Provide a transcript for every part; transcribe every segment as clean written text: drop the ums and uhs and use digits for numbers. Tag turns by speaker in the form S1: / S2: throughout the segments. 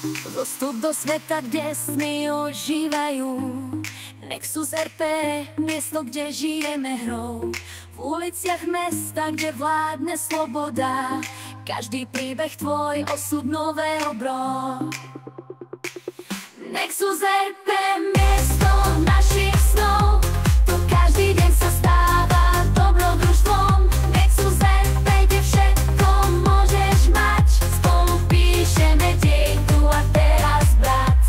S1: Vstup do sveta, kde sny ožívajú. Nexus RP, miesto, kde žijeme hrou. V uliciach mesta, kde vládne sloboda. Každý príbeh tvoj, osud nového bro. Nexus RP, miesto našich snov. Tu každý deň sa stáva dobrodružstvom. Nexus RP, kde všetko môžeš mať. Spolu píšeme dej tu a teraz, brat.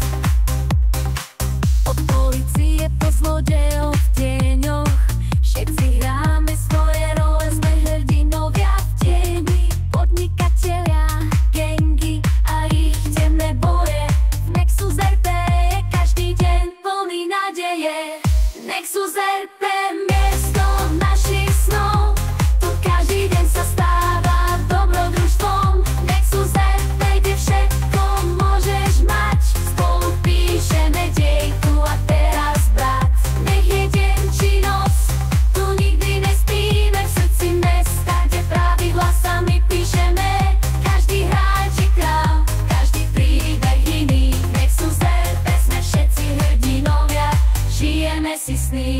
S1: Od polície po zlodejov v tieňoch, všetci hráme svoje role, sme hrdinovia v tieni. Podnikatelia, gangy a ich temné boje. Nexus RP je každý deň plný nádeje. Nexus RP, miesto našich snov. Tu každý deň sa stáva dobrodružstvom. Nexus RP, kde všetko môžeš mať. Spolu píšeme dej tu a teraz, brat. Nech je deň či noc, tu nikdy nespíme. V srdci mesta, kde pravidla sami píšeme. Každý hráč je král, každý príbeh iný. Nexus RP, sme všetci hrdinovia, žijeme si sny.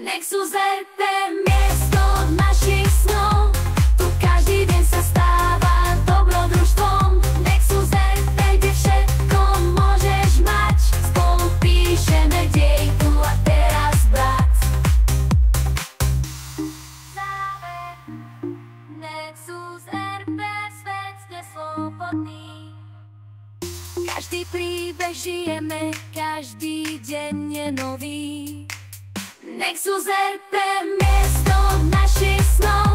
S1: Nexus RP, miesto našich snov. Tu každý deň sa stáva dobrodružstvom. Nexus RP, kde všetko môžeš mať. Spolu píšeme dej tu a teraz, brat. Nexus RP, svet je slobodný. Každý príbeh žijeme, každý deň je nový. Nexus RP, miesto našich snov.